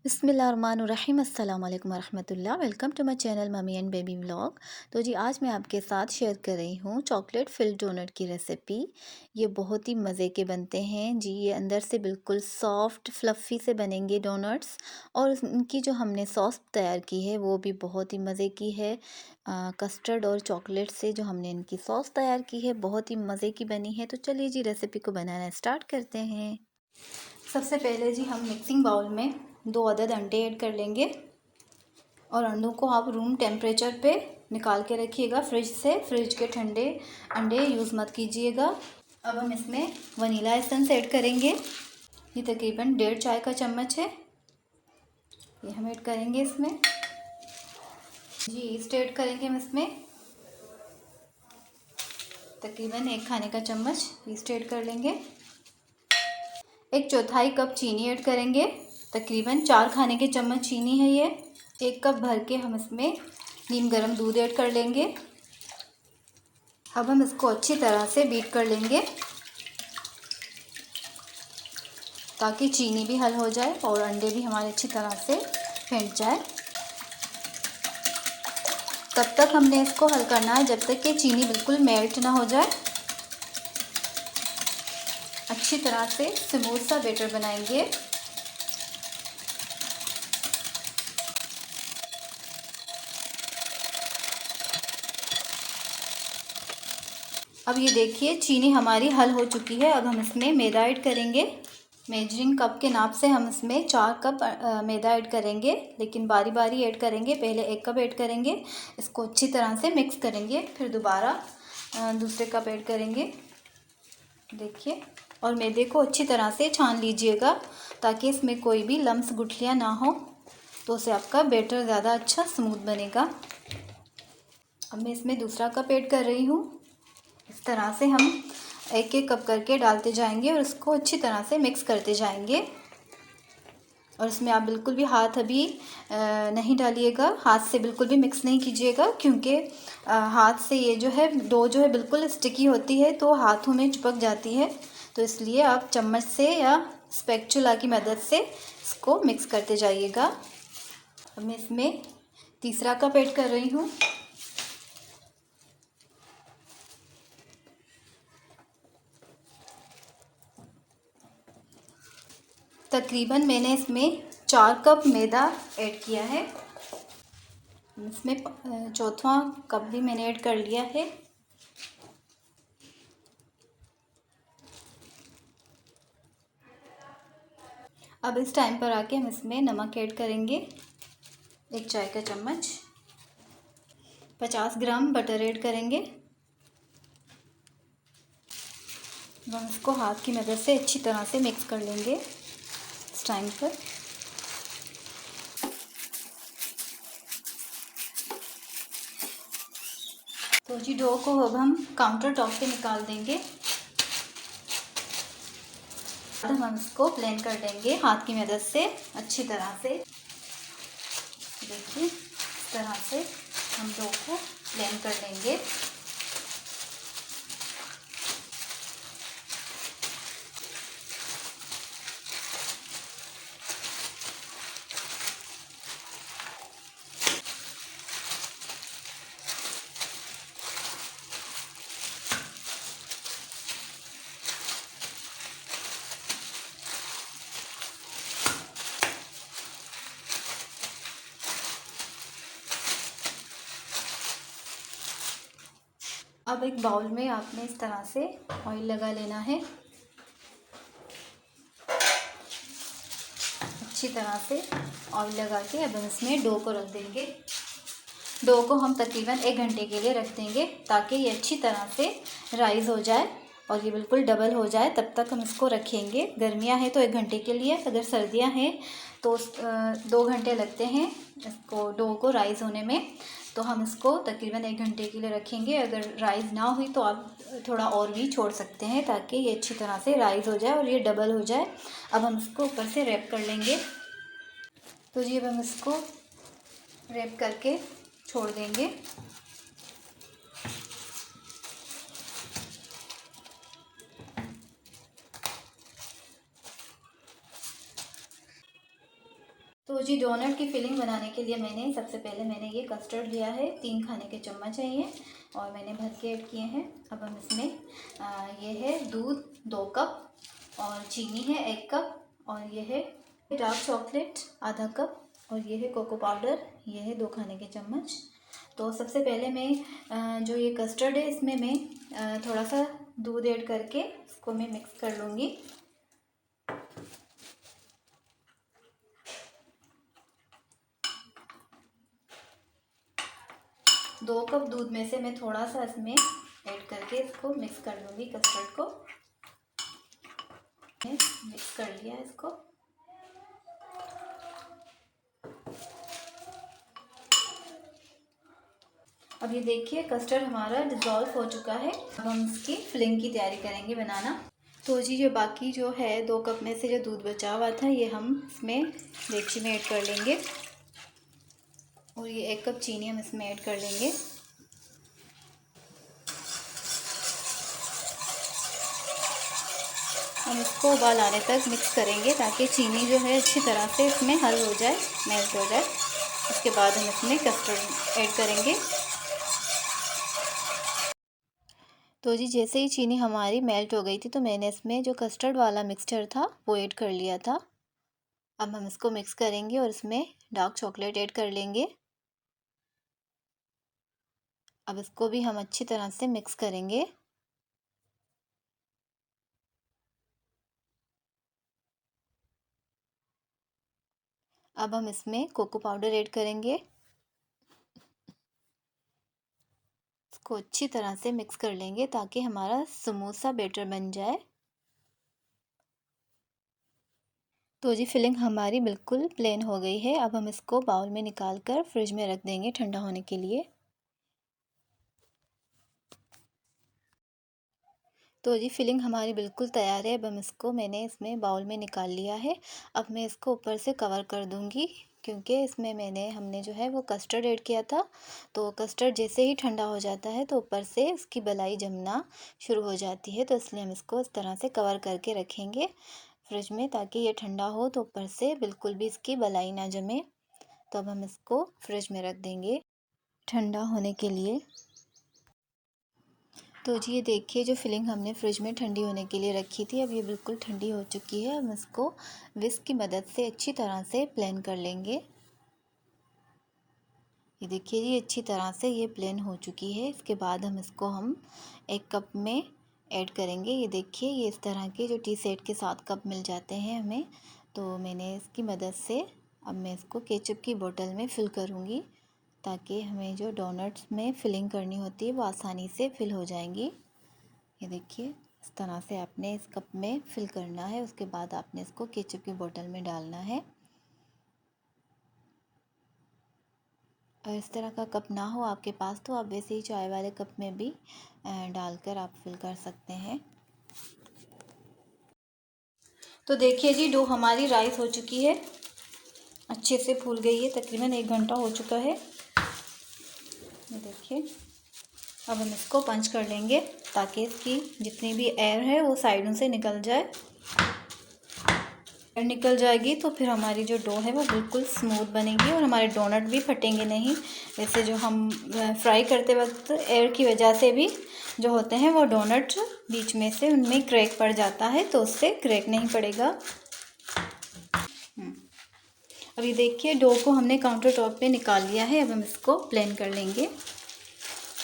बिस्मिल्लाहिर्रहमानिर्रहीम अस्सलाम वालेकुम वरहमतुल्लाह। Welcome to my channel mummy and baby vlog. तो जी आज मैं आपके साथ शेयर कर रही हूँ चॉकलेट फिल्ड डोनट की रेसिपी। ये बहुत ही मज़े के बनते हैं जी। ये अंदर से बिल्कुल सॉफ्ट फ्लफ़ी से बनेंगे डोनट्स, और उनकी जो हमने सॉस तैयार की है वो भी बहुत ही मज़े की है। कस्टर्ड और चॉकलेट से जो हमने इनकी सॉस तैयार की है बहुत ही मज़े की बनी है। तो चलिए जी रेसिपी को बनाना स्टार्ट करते हैं। सबसे पहले जी हम मिक्सिंग बाउल में 2 अदद अंडे ऐड कर लेंगे, और अंडों को आप रूम टेम्परेचर पे निकाल के रखिएगा फ्रिज से। फ्रिज के ठंडे अंडे यूज़ मत कीजिएगा। अब हम इसमें वनीला एसेंस ऐड करेंगे। ये तकरीबन 1.5 चाय का चम्मच है, ये हम ऐड करेंगे इसमें। जी ईस्ट ऐड करेंगे हम इसमें, तकरीबन 1 खाने का चम्मच ईस्ट ऐड कर लेंगे। 1/4 कप चीनी ऐड करेंगे, तकरीबन 4 खाने के चम्मच चीनी है ये। 1 कप भर के हम इसमें नीम गर्म दूध ऐड कर लेंगे। अब हम इसको अच्छी तरह से बीट कर लेंगे ताकि चीनी भी हल हो जाए और अंडे भी हमारे अच्छी तरह से फेंट जाए। तब तक हमने इसको हल करना है जब तक कि चीनी बिल्कुल मेल्ट ना हो जाए। अच्छी तरह से स्मूथ सा बैटर बनाएंगे। अब ये देखिए चीनी हमारी हल हो चुकी है। अब हम इसमें मैदा ऐड करेंगे। मेजरिंग कप के नाप से हम इसमें 4 कप मैदा ऐड करेंगे, लेकिन बारी बारी ऐड करेंगे। पहले 1 कप ऐड करेंगे, इसको अच्छी तरह से मिक्स करेंगे, फिर दोबारा दूसरे कप ऐड करेंगे। देखिए, और मैदे को अच्छी तरह से छान लीजिएगा ताकि इसमें कोई भी लम्स गुठलियाँ ना हो, तो उससे आपका बैटर ज़्यादा अच्छा स्मूथ बनेगा। अब मैं इसमें दूसरा कप ऐड कर रही हूँ। इस तरह से हम 1-1 कप करके डालते जाएंगे और इसको अच्छी तरह से मिक्स करते जाएंगे। और इसमें आप बिल्कुल भी हाथ अभी नहीं डालिएगा, हाथ से बिल्कुल भी मिक्स नहीं कीजिएगा, क्योंकि हाथ से ये जो है डो जो है बिल्कुल स्टिकी होती है तो हाथों में चिपक जाती है। तो इसलिए आप चम्मच से या स्पैचुला की मदद से इसको मिक्स करते जाइएगा। अब मैं इसमें तीसरा कप ऐड कर रही हूँ। तकरीबन मैंने इसमें 4 कप मैदा ऐड किया है। इसमें चौथा कप भी मैंने ऐड कर लिया है। अब इस टाइम पर आके हम इसमें नमक ऐड करेंगे, 1 चाय का चम्मच। 50 ग्राम बटर ऐड करेंगे। हम इसको हाथ की मदद से अच्छी तरह से मिक्स कर लेंगे इस टाइम पर। तो जी डो को अब हम काउंटर टॉप पे निकाल देंगे। हम इसको ब्लेंड कर देंगे हाथ की मदद से अच्छी तरह से। देखिए इस तरह से हम डो को ब्लेंड कर लेंगे। अब एक बाउल में आपने इस तरह से ऑयल लगा लेना है। अच्छी तरह से ऑयल लगा के अब हम इसमें डो को रख देंगे। डो को हम तकरीबन 1 घंटे के लिए रख देंगे ताकि ये अच्छी तरह से राइज़ हो जाए और ये बिल्कुल डबल हो जाए। तब तक हम इसको रखेंगे। गर्मियाँ हैं तो 1 घंटे के लिए, अगर सर्दियाँ हैं तो 2 घंटे लगते हैं इसको डो को राइज़ होने में। तो हम इसको तकरीबन 1 घंटे के लिए रखेंगे। अगर राइज़ ना हुई तो आप थोड़ा और भी छोड़ सकते हैं ताकि ये अच्छी तरह से राइज़ हो जाए और ये डबल हो जाए। अब हम इसको ऊपर से रैप कर लेंगे। तो जी अब हम इसको रैप करके छोड़ देंगे। तो जी डोनट की फिलिंग बनाने के लिए सबसे पहले मैंने ये कस्टर्ड लिया है, 3 खाने के चम्मच है ये, और मैंने भर के ऐड किए हैं। अब हम इसमें ये है दूध 2 कप, और चीनी है 1 कप, और ये है डार्क चॉकलेट आधा कप, और ये है कोको पाउडर, ये है 2 खाने के चम्मच। तो सबसे पहले मैं जो ये कस्टर्ड है इसमें मैं थोड़ा सा दूध ऐड करके इसको मैं मिक्स कर लूँगी। 2 कप दूध में से मैं थोड़ा सा इसमें ऐड करके इसको मिक्स कर लूँगी। कस्टर्ड को मिक्स कर लिया इसको। अब ये देखिए कस्टर्ड हमारा डिज़ोल्व हो चुका है। अब हम इसकी फिलिंग की तैयारी करेंगे बनाना। तो जी जो बाकी जो है 2 कप में से जो दूध बचा हुआ था ये हम इसमें डेगची में ऐड कर लेंगे, और ये 1 कप चीनी हम इसमें ऐड कर लेंगे। हम इसको उबाल आने तक मिक्स करेंगे ताकि चीनी जो है अच्छी तरह से इसमें हल हो जाए, मेल्ट हो जाए। उसके बाद हम इसमें कस्टर्ड ऐड करेंगे। तो जी जैसे ही चीनी हमारी मेल्ट हो गई थी तो मैंने इसमें जो कस्टर्ड वाला मिक्सचर था वो ऐड कर लिया था। अब हम इसको मिक्स करेंगे और इसमें डार्क चॉकलेट ऐड कर लेंगे। अब इसको भी हम अच्छी तरह से मिक्स करेंगे। अब हम इसमें कोको पाउडर ऐड करेंगे। इसको अच्छी तरह से मिक्स कर लेंगे ताकि हमारा स्मूथ सा बैटर बन जाए। तो जी फिलिंग हमारी बिल्कुल प्लेन हो गई है। अब हम इसको बाउल में निकाल कर फ्रिज में रख देंगे ठंडा होने के लिए। तो जी फिलिंग हमारी बिल्कुल तैयार है। अब हम इसको मैंने इसमें बाउल में निकाल लिया है। अब मैं इसको ऊपर से कवर कर दूंगी क्योंकि इसमें हमने जो है वो कस्टर्ड ऐड किया था। तो कस्टर्ड जैसे ही ठंडा हो जाता है तो ऊपर से इसकी बलाई जमना शुरू हो जाती है, तो इसलिए हम इसको इस तरह से कवर करके रखेंगे फ्रिज में ताकि ये ठंडा हो तो ऊपर से बिल्कुल भी इसकी बलाई ना जमे। तो अब हम इसको फ्रिज में रख देंगे ठंडा होने के लिए। तो जी ये देखिए जो फिलिंग हमने फ्रिज में ठंडी होने के लिए रखी थी अब ये बिल्कुल ठंडी हो चुकी है। हम इसको विस्क की मदद से अच्छी तरह से प्लेन कर लेंगे। ये देखिए जी अच्छी तरह से ये प्लेन हो चुकी है। इसके बाद हम इसको 1 कप में ऐड करेंगे। ये देखिए ये इस तरह के जो टी सेट के साथ कप मिल जाते हैं हमें, तो मैंने इसकी मदद से अब मैं इसको केचप की बोतल में फ़िल करूँगी ताकि हमें जो डोनट्स में फिलिंग करनी होती है वो आसानी से फिल हो जाएंगी। ये देखिए इस तरह से आपने इस कप में फिल करना है। उसके बाद आपने इसको केचप की बोतल में डालना है। और इस तरह का कप ना हो आपके पास तो आप वैसे ही चाय वाले कप में भी डालकर आप फिल कर सकते हैं। तो देखिए जी डो हमारी राइस हो चुकी है, अच्छे से फूल गई है। तकरीबन 1 घंटा हो चुका है। ये देखिए अब हम इसको पंच कर लेंगे ताकि इसकी जितनी भी एयर है वो साइडों से निकल जाए। एयर निकल जाएगी तो फिर हमारी जो डो है वो बिल्कुल स्मूथ बनेगी और हमारे डोनट भी फटेंगे नहीं। वैसे जो हम फ्राई करते वक्त एयर की वजह से भी जो होते हैं वो डोनट बीच में से उनमें क्रैक पड़ जाता है, तो उससे क्रैक नहीं पड़ेगा। अब ये देखिए डो को हमने काउंटर टॉप पे निकाल लिया है। अब हम इसको प्लेन कर लेंगे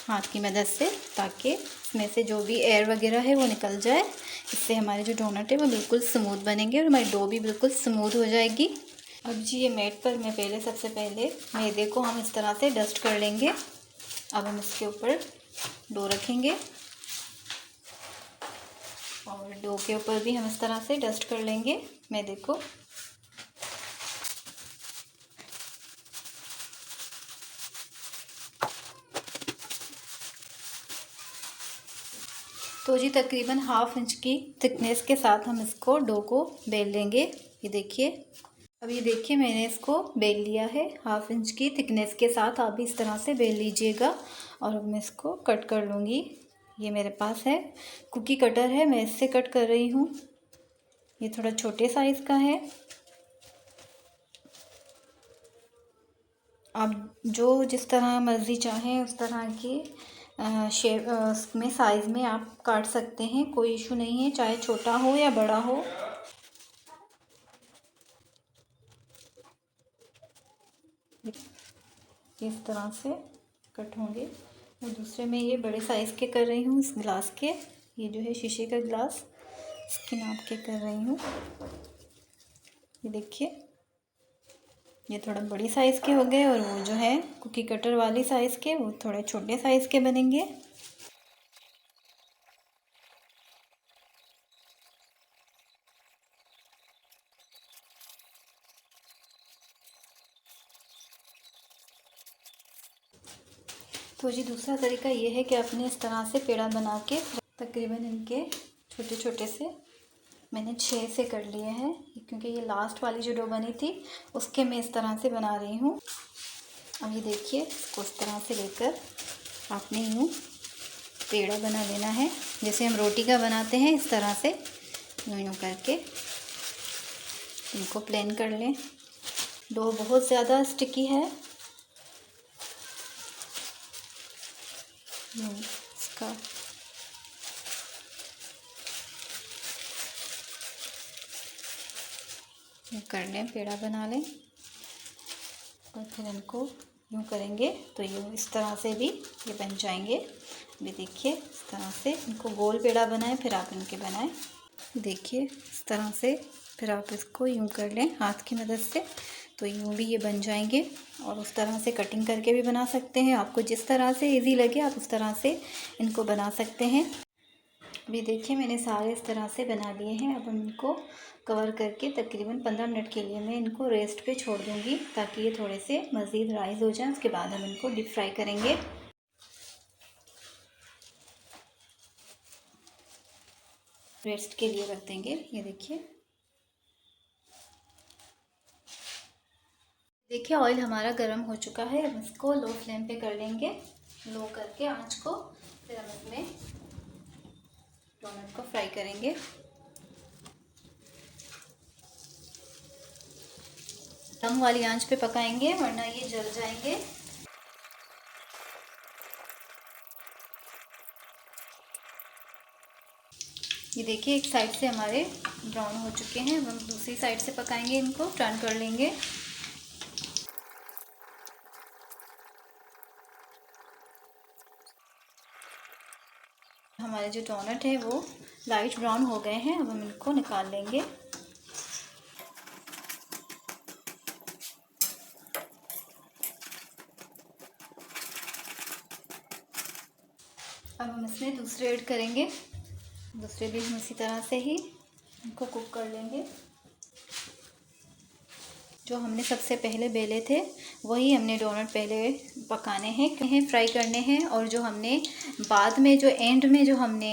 हाथ की मदद से ताकि इसमें से जो भी एयर वगैरह है वो निकल जाए। इससे हमारे जो डोनट है वो बिल्कुल स्मूथ बनेंगे और हमारी डो भी बिल्कुल स्मूथ हो जाएगी। अब जी ये मैट पर मैं सबसे पहले मैदे को हम इस तरह से डस्ट कर लेंगे। अब हम इसके ऊपर डो रखेंगे और डो के ऊपर भी हम इस तरह से डस्ट कर लेंगे मैदे को। तो जी तकरीबन 1/2 इंच की थिकनेस के साथ हम इसको डो को बेल लेंगे। ये देखिए अब ये देखिए मैंने इसको बेल लिया है 1/2 इंच की थिकनेस के साथ। आप भी इस तरह से बेल लीजिएगा और अब मैं इसको कट कर लूँगी। ये मेरे पास है कुकी कटर है, मैं इससे कट कर रही हूँ। ये थोड़ा छोटे साइज़ का है। आप जो जिस तरह मर्ज़ी चाहें उस तरह की शेप उसमें साइज़ में आप काट सकते हैं, कोई इशू नहीं है, चाहे छोटा हो या बड़ा हो। इस तरह से कट होंगे। और दूसरे में ये बड़े साइज़ के कर रही हूँ, इस ग्लास के, ये जो है शीशे का ग्लास, इसके नाप के कर रही हूँ। ये देखिए, ये थोड़ा बड़ी साइज़ के हो गए और वो जो है कुकी कटर वाली साइज़ के वो थोड़े छोटे साइज़ के बनेंगे। तो जी दूसरा तरीका ये है कि आपने इस तरह से पेड़ा बना के तकरीबन इनके छोटे छोटे से मैंने 6 से कर लिए हैं, क्योंकि ये लास्ट वाली जो डो बनी थी उसके मैं इस तरह से बना रही हूँ। अब ये देखिए, इसको इस तरह से लेकर आपने यूँ पेड़ा बना लेना है, जैसे हम रोटी का बनाते हैं इस तरह से यूँ यूँ करके इनको प्लेन कर लें। डो बहुत ज़्यादा स्टिकी है, इसका यूँ कर लें, पेड़ा बना लें और फिर इनको यूँ करेंगे तो यूँ इस तरह से भी ये बन जाएंगे। अभी देखिए, इस तरह से इनको गोल पेड़ा बनाएं, फिर आप इनके बनाएं। देखिए इस तरह से फिर आप इसको यूँ कर लें हाथ की मदद से, तो यूँ भी ये बन जाएंगे। और उस तरह से कटिंग करके भी बना सकते हैं, आपको जिस तरह से इजी लगे आप उस तरह से इनको बना सकते हैं। अभी देखिए, मैंने सारे इस तरह से बना लिए हैं। अब हम इनको कवर करके तकरीबन 15 मिनट के लिए मैं इनको रेस्ट पे छोड़ दूँगी, ताकि ये थोड़े से मज़ीद राइस हो जाएं। उसके बाद हम इनको डीप फ्राई करेंगे। रेस्ट के लिए रख देंगे। ये देखिए ऑयल हमारा गर्म हो चुका है। अब इसको लो फ्लेम पे कर लेंगे, लो करके आंच को। फिर हम इसमें डोनट को फ्राई करेंगे। कम वाली आंच पे पकाएंगे, वरना ये जल जाएंगे। ये देखिए, एक साइड से हमारे ब्राउन हो चुके हैं। अब हम दूसरी साइड से पकाएंगे, इनको टर्न कर लेंगे। हमारे जो डोनट है वो लाइट ब्राउन हो गए हैं। अब हम इनको निकाल लेंगे। अब हम इसमें दूसरे ऐड करेंगे, दूसरे भी हम इसी तरह से ही इनको कुक कर लेंगे। जो हमने सबसे पहले बेले थे वही हमने डोनट पहले पकाने हैं, फ्राई करने हैं। और जो हमने बाद में जो एंड में जो हमने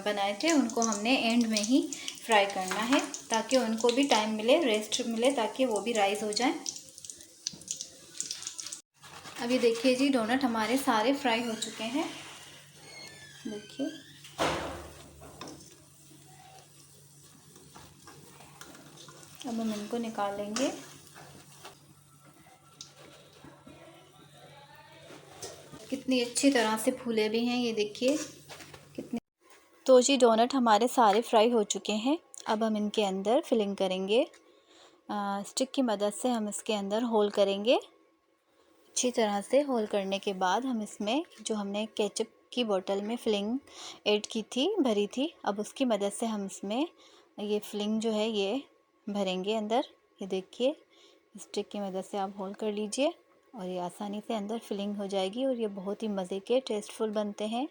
बनाए थे उनको हमने एंड में ही फ्राई करना है, ताकि उनको भी टाइम मिले, रेस्ट मिले, ताकि वो भी राइस हो जाए। अब ये देखिए जी, डोनट हमारे सारे फ्राई हो चुके हैं। देखिए, अब हम इनको निकाल लेंगे। कितनी अच्छी तरह से फूले भी हैं, ये देखिए कितने। तो जी डोनट हमारे सारे फ्राई हो चुके हैं। अब हम इनके अंदर फिलिंग करेंगे। स्टिक की मदद से हम इसके अंदर होल करेंगे। अच्छी तरह से होल करने के बाद हम इसमें जो हमने केचप की बोतल में फिलिंग ऐड की थी, भरी थी, अब उसकी मदद से हम इसमें ये फिलिंग जो है ये भरेंगे अंदर। ये देखिए, स्टिक की मदद से आप होल कर लीजिए और ये आसानी से अंदर फिलिंग हो जाएगी और ये बहुत ही मज़े के टेस्टफुल बनते हैं।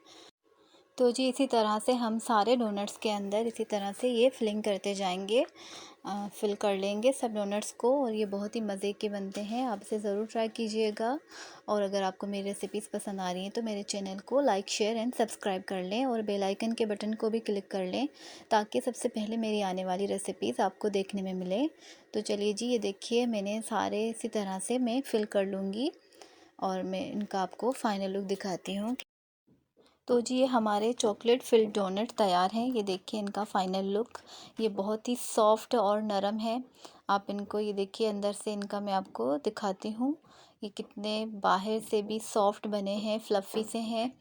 तो जी इसी तरह से हम सारे डोनट्स के अंदर इसी तरह से ये फिलिंग करते जाएंगे, फिल कर लेंगे सब डोनट्स को, और ये बहुत ही मज़े के बनते हैं। आप इसे ज़रूर ट्राई कीजिएगा। और अगर आपको मेरी रेसिपीज़ पसंद आ रही हैं तो मेरे चैनल को लाइक, शेयर एंड सब्सक्राइब कर लें और बेल आइकन के बटन को भी क्लिक कर लें, ताकि सबसे पहले मेरी आने वाली रेसिपीज़ आपको देखने में मिले। तो चलिए जी, ये देखिए मैंने सारे इसी तरह से मैं फिल कर लूँगी और मैं इनका आपको फ़ाइनल लुक दिखाती हूँ। तो जी ये हमारे चॉकलेट फिल्ड डोनट तैयार हैं। ये देखिए इनका फ़ाइनल लुक, ये बहुत ही सॉफ्ट और नरम है। आप इनको ये देखिए अंदर से इनका मैं आपको दिखाती हूँ। ये कितने बाहर से भी सॉफ्ट बने हैं, फ्लफ़ी से हैं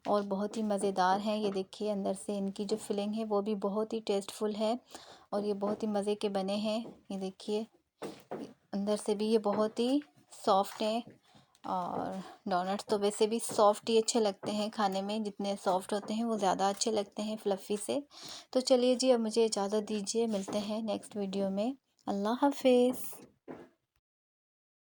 और बहुत ही मज़ेदार हैं। ये देखिए अंदर से इनकी जो फिलिंग है वो भी बहुत ही टेस्टफुल है और ये बहुत ही मज़े के बने हैं। ये देखिए अंदर से भी ये बहुत ही सॉफ्ट हैं और डोनट्स तो वैसे भी सॉफ्ट ही अच्छे लगते हैं खाने में, जितने सॉफ्ट होते हैं वो ज़्यादा अच्छे लगते हैं फ्लफ़ी से। तो चलिए जी, अब मुझे इजाज़त दीजिए, मिलते हैं नेक्स्ट वीडियो में। अल्लाह हाफ़िज़।